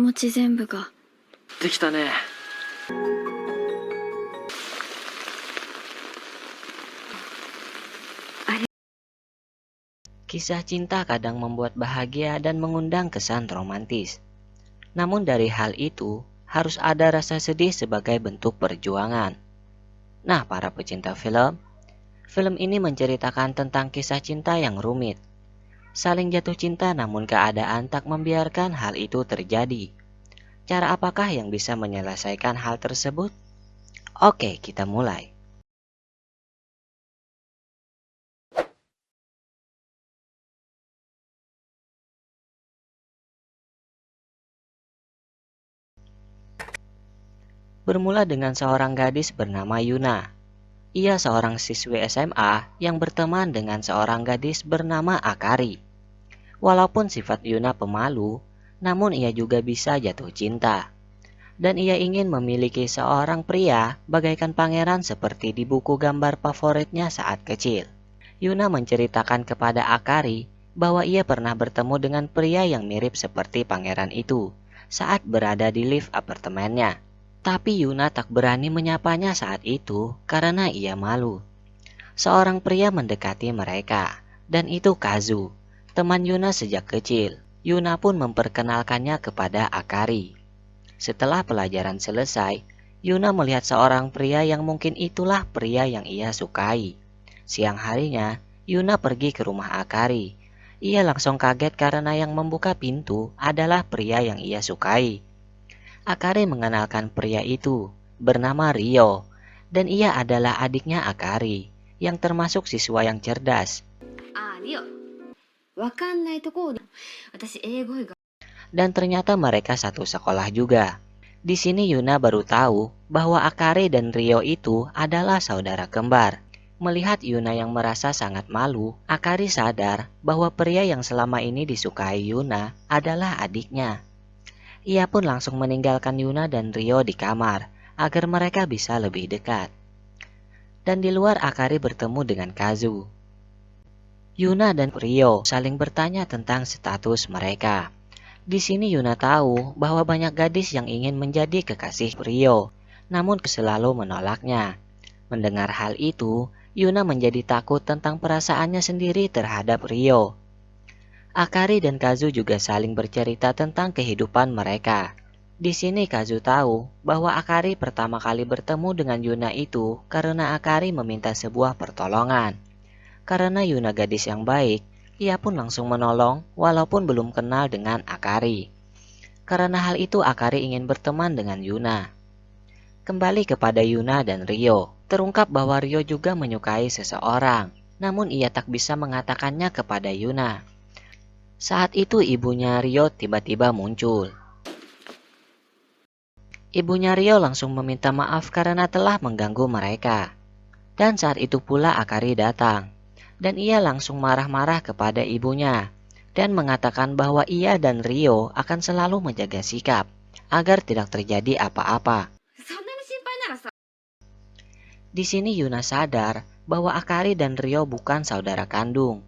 持ち全部が。できたね。Kisah cinta kadang membuat bahagia dan mengundang kesan romantis. Namun dari hal itu, harus ada rasa sedih sebagai bentuk perjuangan. Nah, para pecinta film ini menceritakan tentang kisah cinta yang rumit. Saling jatuh cinta namun keadaan tak membiarkan hal itu terjadi. Cara apakah yang bisa menyelesaikan hal tersebut? Oke, kita mulai. Bermula dengan seorang gadis bernama Yuna. Ia seorang siswi SMA yang berteman dengan seorang gadis bernama Akari. Walaupun sifat Yuna pemalu, namun ia juga bisa jatuh cinta. Dan ia ingin memiliki seorang pria bagaikan pangeran seperti di buku gambar favoritnya saat kecil. Yuna menceritakan kepada Akari bahwa ia pernah bertemu dengan pria yang mirip seperti pangeran itu saat berada di lift apartemennya. Tapi Yuna tak berani menyapanya saat itu karena ia malu. Seorang pria mendekati mereka, dan itu Kazu, teman Yuna sejak kecil. Yuna pun memperkenalkannya kepada Akari. Setelah pelajaran selesai, Yuna melihat seorang pria yang mungkin itulah pria yang ia sukai. Siang harinya, Yuna pergi ke rumah Akari. Ia langsung kaget karena yang membuka pintu adalah pria yang ia sukai. Akari mengenalkan pria itu, bernama Ryo, dan ia adalah adiknya Akari, yang termasuk siswa yang cerdas. Dan ternyata mereka satu sekolah juga. Di sini Yuna baru tahu bahwa Akari dan Ryo itu adalah saudara kembar. Melihat Yuna yang merasa sangat malu, Akari sadar bahwa pria yang selama ini disukai Yuna adalah adiknya. Ia pun langsung meninggalkan Yuna dan Ryo di kamar agar mereka bisa lebih dekat. Dan di luar Akari bertemu dengan Kazu. Yuna dan Ryo saling bertanya tentang status mereka. Di sini Yuna tahu bahwa banyak gadis yang ingin menjadi kekasih Ryo, namun selalu menolaknya. Mendengar hal itu, Yuna menjadi takut tentang perasaannya sendiri terhadap Ryo. Akari dan Kazu juga saling bercerita tentang kehidupan mereka. Di sini Kazu tahu bahwa Akari pertama kali bertemu dengan Yuna itu karena Akari meminta sebuah pertolongan. Karena Yuna gadis yang baik, ia pun langsung menolong walaupun belum kenal dengan Akari. Karena hal itu Akari ingin berteman dengan Yuna. Kembali kepada Yuna dan Ryo, terungkap bahwa Ryo juga menyukai seseorang, namun ia tak bisa mengatakannya kepada Yuna. Saat itu ibunya Ryo tiba-tiba muncul. Ibunya Ryo langsung meminta maaf karena telah mengganggu mereka. Dan saat itu pula Akari datang. Dan ia langsung marah-marah kepada ibunya. Dan mengatakan bahwa ia dan Ryo akan selalu menjaga sikap agar tidak terjadi apa-apa. Di sini Yuna sadar bahwa Akari dan Ryo bukan saudara kandung.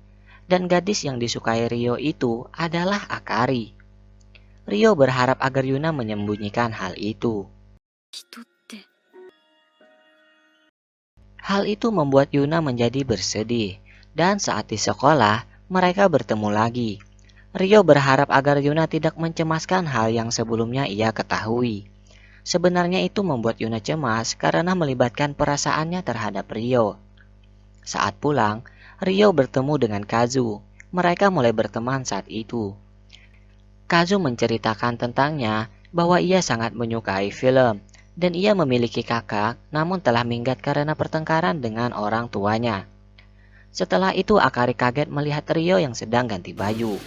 Dan gadis yang disukai Ryo itu adalah Akari. Ryo berharap agar Yuna menyembunyikan hal itu. Hal itu membuat Yuna menjadi bersedih. Dan saat di sekolah, mereka bertemu lagi. Ryo berharap agar Yuna tidak mencemaskan hal yang sebelumnya ia ketahui. Sebenarnya itu membuat Yuna cemas karena melibatkan perasaannya terhadap Ryo. Saat pulang, Ryo bertemu dengan Kazu. Mereka mulai berteman saat itu. Kazu menceritakan tentangnya bahwa ia sangat menyukai film dan ia memiliki kakak namun telah minggat karena pertengkaran dengan orang tuanya. Setelah itu Akari kaget melihat Ryo yang sedang ganti baju.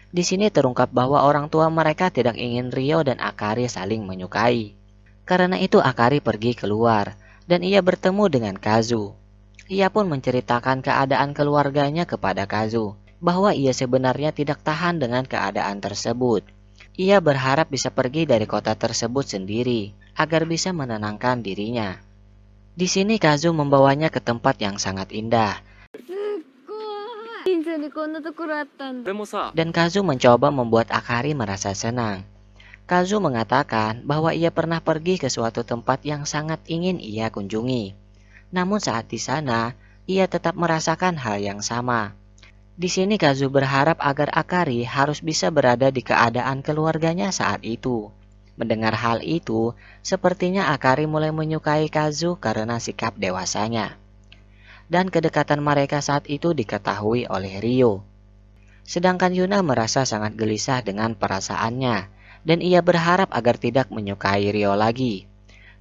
Di sini terungkap bahwa orang tua mereka tidak ingin Ryo dan Akari saling menyukai. Karena itu Akari pergi keluar. Dan ia bertemu dengan Kazu. Ia pun menceritakan keadaan keluarganya kepada Kazu, bahwa ia sebenarnya tidak tahan dengan keadaan tersebut. Ia berharap bisa pergi dari kota tersebut sendiri, agar bisa menenangkan dirinya. Di sini Kazu membawanya ke tempat yang sangat indah. Dan Kazu mencoba membuat Akari merasa senang. Kazu mengatakan bahwa ia pernah pergi ke suatu tempat yang sangat ingin ia kunjungi. Namun saat di sana, ia tetap merasakan hal yang sama. Di sini Kazu berharap agar Akari harus bisa berada di keadaan keluarganya saat itu. Mendengar hal itu, sepertinya Akari mulai menyukai Kazu karena sikap dewasanya. Dan kedekatan mereka saat itu diketahui oleh Ryo. Sedangkan Yuna merasa sangat gelisah dengan perasaannya, dan ia berharap agar tidak menyukai Ryo lagi.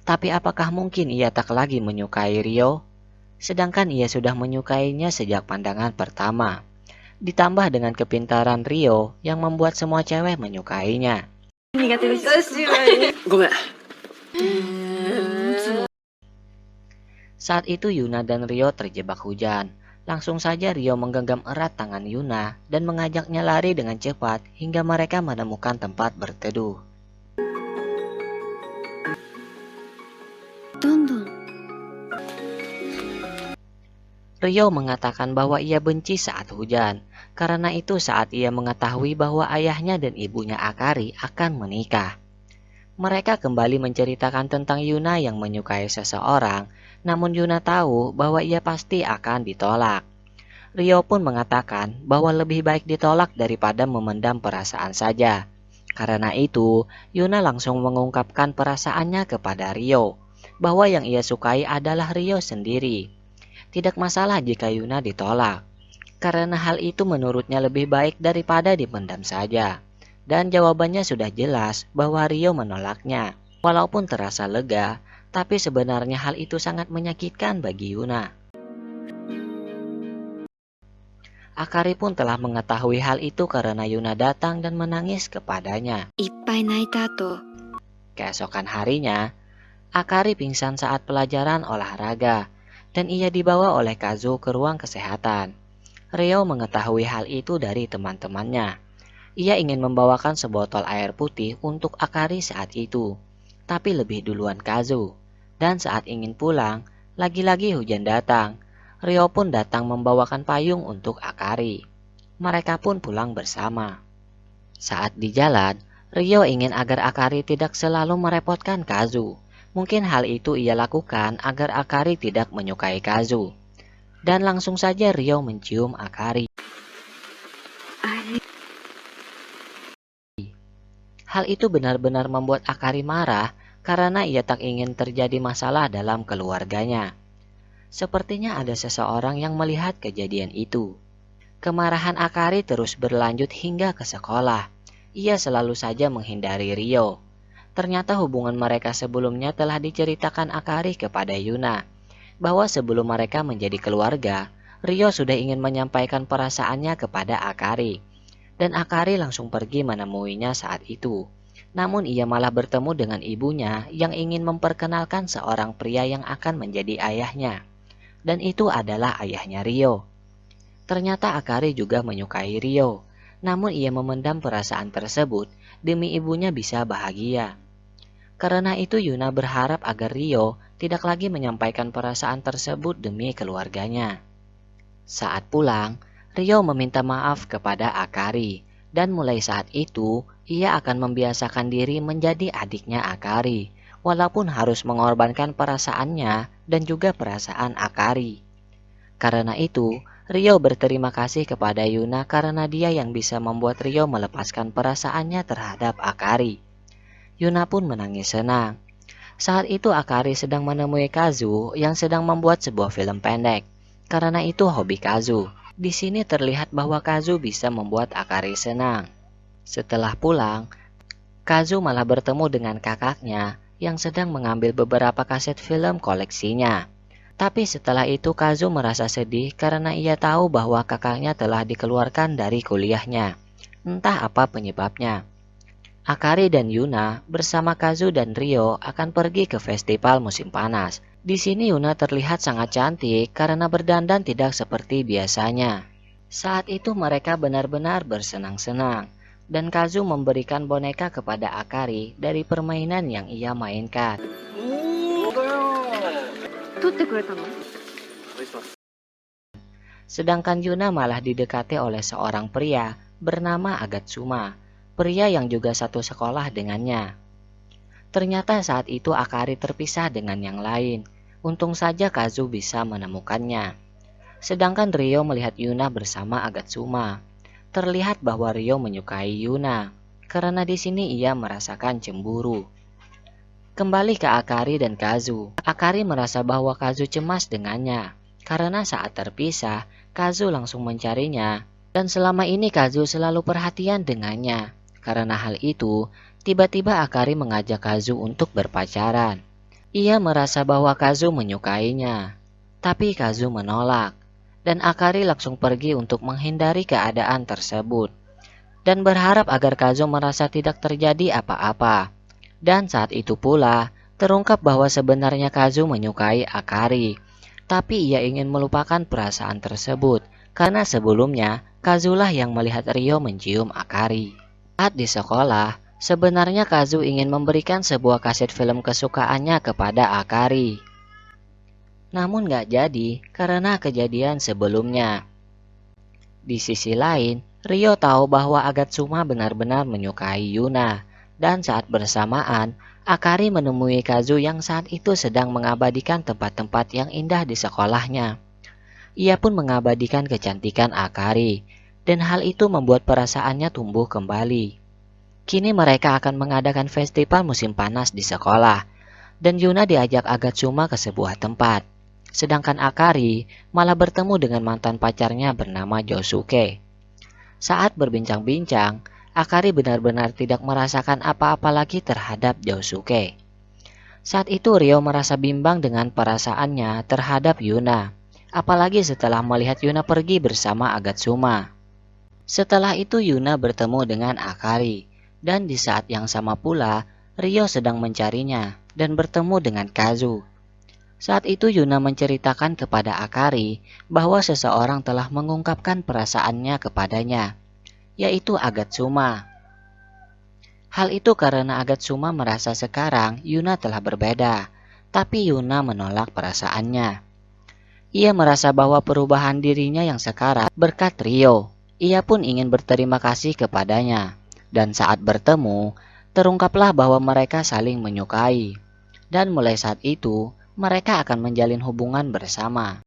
Tapi apakah mungkin ia tak lagi menyukai Ryo? Sedangkan ia sudah menyukainya sejak pandangan pertama. Ditambah dengan kepintaran Ryo yang membuat semua cewek menyukainya. Saat itu Yuna dan Ryo terjebak hujan. Langsung saja Ryo menggenggam erat tangan Yuna dan mengajaknya lari dengan cepat hingga mereka menemukan tempat berteduh. Ryo mengatakan bahwa ia benci saat hujan. Karena itu saat ia mengetahui bahwa ayahnya dan ibunya Akari akan menikah. Mereka kembali menceritakan tentang Yuna yang menyukai seseorang, namun Yuna tahu bahwa ia pasti akan ditolak. Ryo pun mengatakan bahwa lebih baik ditolak daripada memendam perasaan saja. Karena itu, Yuna langsung mengungkapkan perasaannya kepada Ryo, bahwa yang ia sukai adalah Ryo sendiri. Tidak masalah jika Yuna ditolak, karena hal itu menurutnya lebih baik daripada dipendam saja. Dan jawabannya sudah jelas bahwa Ryo menolaknya. Walaupun terasa lega, tapi sebenarnya hal itu sangat menyakitkan bagi Yuna. Akari pun telah mengetahui hal itu karena Yuna datang dan menangis kepadanya. Keesokan harinya, Akari pingsan saat pelajaran olahraga, dan ia dibawa oleh Kazu ke ruang kesehatan. Ryo mengetahui hal itu dari teman-temannya. Ia ingin membawakan sebotol air putih untuk Akari saat itu, tapi lebih duluan Kazu. Dan saat ingin pulang, lagi-lagi hujan datang. Ryo pun datang membawakan payung untuk Akari. Mereka pun pulang bersama. Saat di jalan, Ryo ingin agar Akari tidak selalu merepotkan Kazu. Mungkin hal itu ia lakukan agar Akari tidak menyukai Kazu. Dan langsung saja Ryo mencium Akari. Hal itu benar-benar membuat Akari marah karena ia tak ingin terjadi masalah dalam keluarganya. Sepertinya ada seseorang yang melihat kejadian itu. Kemarahan Akari terus berlanjut hingga ke sekolah. Ia selalu saja menghindari Ryo. Ternyata hubungan mereka sebelumnya telah diceritakan Akari kepada Yuna, bahwa sebelum mereka menjadi keluarga, Ryo sudah ingin menyampaikan perasaannya kepada Akari. Dan Akari langsung pergi menemuinya saat itu. Namun ia malah bertemu dengan ibunya yang ingin memperkenalkan seorang pria yang akan menjadi ayahnya. Dan itu adalah ayahnya Ryo. Ternyata Akari juga menyukai Ryo, namun ia memendam perasaan tersebut demi ibunya bisa bahagia. Karena itu Yuna berharap agar Ryo tidak lagi menyampaikan perasaan tersebut demi keluarganya. Saat pulang, Ryo meminta maaf kepada Akari, dan mulai saat itu ia akan membiasakan diri menjadi adiknya Akari, walaupun harus mengorbankan perasaannya dan juga perasaan Akari. Karena itu, Ryo berterima kasih kepada Yuna karena dia yang bisa membuat Ryo melepaskan perasaannya terhadap Akari. Yuna pun menangis senang. Saat itu Akari sedang menemui Kazu yang sedang membuat sebuah film pendek. Karena itu hobi Kazu. Di sini terlihat bahwa Kazu bisa membuat Akari senang. Setelah pulang, Kazu malah bertemu dengan kakaknya yang sedang mengambil beberapa kaset film koleksinya. Tapi setelah itu Kazu merasa sedih karena ia tahu bahwa kakaknya telah dikeluarkan dari kuliahnya. Entah apa penyebabnya. Akari dan Yuna bersama Kazu dan Ryo akan pergi ke festival musim panas. Di sini Yuna terlihat sangat cantik karena berdandan tidak seperti biasanya. Saat itu mereka benar-benar bersenang-senang. Dan Kazu memberikan boneka kepada Akari dari permainan yang ia mainkan. Sedangkan Yuna malah didekati oleh seorang pria bernama Agatsuma, pria yang juga satu sekolah dengannya. Ternyata saat itu Akari terpisah dengan yang lain. Untung saja Kazu bisa menemukannya. Sedangkan Ryo melihat Yuna bersama Agatsuma. Terlihat bahwa Ryo menyukai Yuna, karena di sini ia merasakan cemburu. Kembali ke Akari dan Kazu. Akari merasa bahwa Kazu cemas dengannya, karena saat terpisah, Kazu langsung mencarinya. Dan selama ini Kazu selalu perhatian dengannya. Karena hal itu, tiba-tiba Akari mengajak Kazu untuk berpacaran. Ia merasa bahwa Kazu menyukainya, tapi Kazu menolak. Dan Akari langsung pergi untuk menghindari keadaan tersebut. Dan berharap agar Kazu merasa tidak terjadi apa-apa. Dan saat itu pula, terungkap bahwa sebenarnya Kazu menyukai Akari. Tapi ia ingin melupakan perasaan tersebut, karena sebelumnya Kazulah yang melihat Ryo mencium Akari. Saat di sekolah, sebenarnya Kazu ingin memberikan sebuah kaset film kesukaannya kepada Akari. Namun gak jadi karena kejadian sebelumnya. Di sisi lain, Ryo tahu bahwa Agatsuma benar-benar menyukai Yuna. Dan saat bersamaan, Akari menemui Kazu yang saat itu sedang mengabadikan tempat-tempat yang indah di sekolahnya. Ia pun mengabadikan kecantikan Akari, dan hal itu membuat perasaannya tumbuh kembali. Kini mereka akan mengadakan festival musim panas di sekolah, dan Yuna diajak Agatsuma ke sebuah tempat. Sedangkan Akari malah bertemu dengan mantan pacarnya bernama Josuke. Saat berbincang-bincang, Akari benar-benar tidak merasakan apa-apa lagi terhadap Josuke. Saat itu Ryo merasa bimbang dengan perasaannya terhadap Yuna, apalagi setelah melihat Yuna pergi bersama Agatsuma. Setelah itu Yuna bertemu dengan Akari, dan di saat yang sama pula Ryo sedang mencarinya dan bertemu dengan Kazu. Saat itu Yuna menceritakan kepada Akari bahwa seseorang telah mengungkapkan perasaannya kepadanya, yaitu Agatsuma. Hal itu karena Agatsuma merasa sekarang Yuna telah berbeda, tapi Yuna menolak perasaannya. Ia merasa bahwa perubahan dirinya yang sekarang berkat Ryo. Ia pun ingin berterima kasih kepadanya, dan saat bertemu, terungkaplah bahwa mereka saling menyukai. Dan mulai saat itu, mereka akan menjalin hubungan bersama.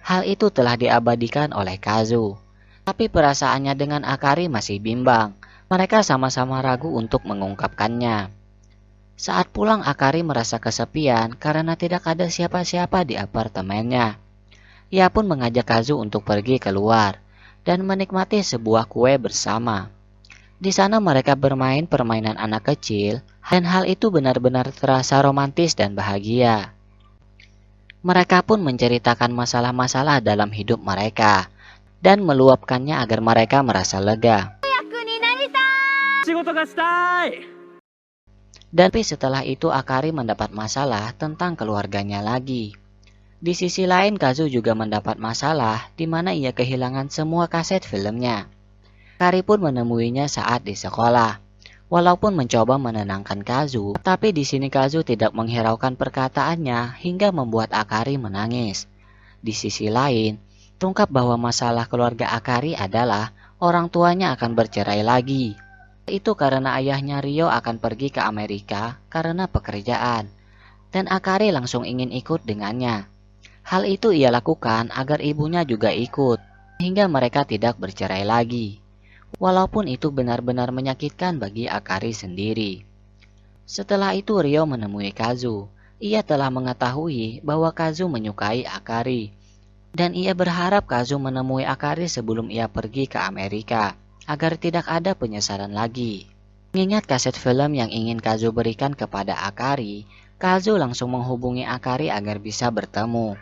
Hal itu telah diabadikan oleh Kazu. Tapi perasaannya dengan Akari masih bimbang. Mereka sama-sama ragu untuk mengungkapkannya. Saat pulang Akari merasa kesepian karena tidak ada siapa-siapa di apartemennya. Ia pun mengajak Kazu untuk pergi keluar dan menikmati sebuah kue bersama. Di sana mereka bermain permainan anak kecil, dan hal itu benar-benar terasa romantis dan bahagia. Mereka pun menceritakan masalah-masalah dalam hidup mereka, dan meluapkannya agar mereka merasa lega. Dan setelah itu Akari mendapat masalah tentang keluarganya lagi. Di sisi lain Kazu juga mendapat masalah di mana ia kehilangan semua kaset filmnya. Akari pun menemuinya saat di sekolah. Walaupun mencoba menenangkan Kazu, tapi di sini Kazu tidak menghiraukan perkataannya hingga membuat Akari menangis. Di sisi lain, terungkap bahwa masalah keluarga Akari adalah orang tuanya akan bercerai lagi. Itu karena ayahnya Ryo akan pergi ke Amerika karena pekerjaan, dan Akari langsung ingin ikut dengannya. Hal itu ia lakukan agar ibunya juga ikut, hingga mereka tidak bercerai lagi. Walaupun itu benar-benar menyakitkan bagi Akari sendiri. Setelah itu Ryo menemui Kazu. Ia telah mengetahui bahwa Kazu menyukai Akari, dan ia berharap Kazu menemui Akari sebelum ia pergi ke Amerika, agar tidak ada penyesalan lagi. Mengingat kaset film yang ingin Kazu berikan kepada Akari, Kazu langsung menghubungi Akari agar bisa bertemu.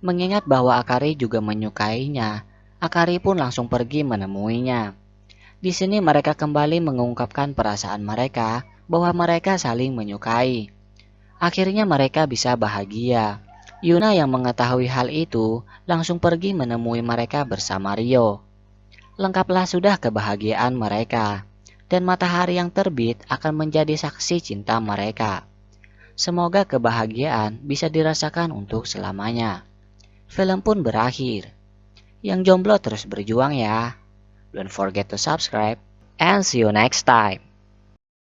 Mengingat bahwa Akari juga menyukainya, Akari pun langsung pergi menemuinya. Di sini mereka kembali mengungkapkan perasaan mereka bahwa mereka saling menyukai. Akhirnya mereka bisa bahagia. Yuna yang mengetahui hal itu langsung pergi menemui mereka bersama Ryo. Lengkaplah sudah kebahagiaan mereka, dan matahari yang terbit akan menjadi saksi cinta mereka. Semoga kebahagiaan bisa dirasakan untuk selamanya. Film pun berakhir. Yang jomblo terus berjuang ya. Don't forget to subscribe and see you next time.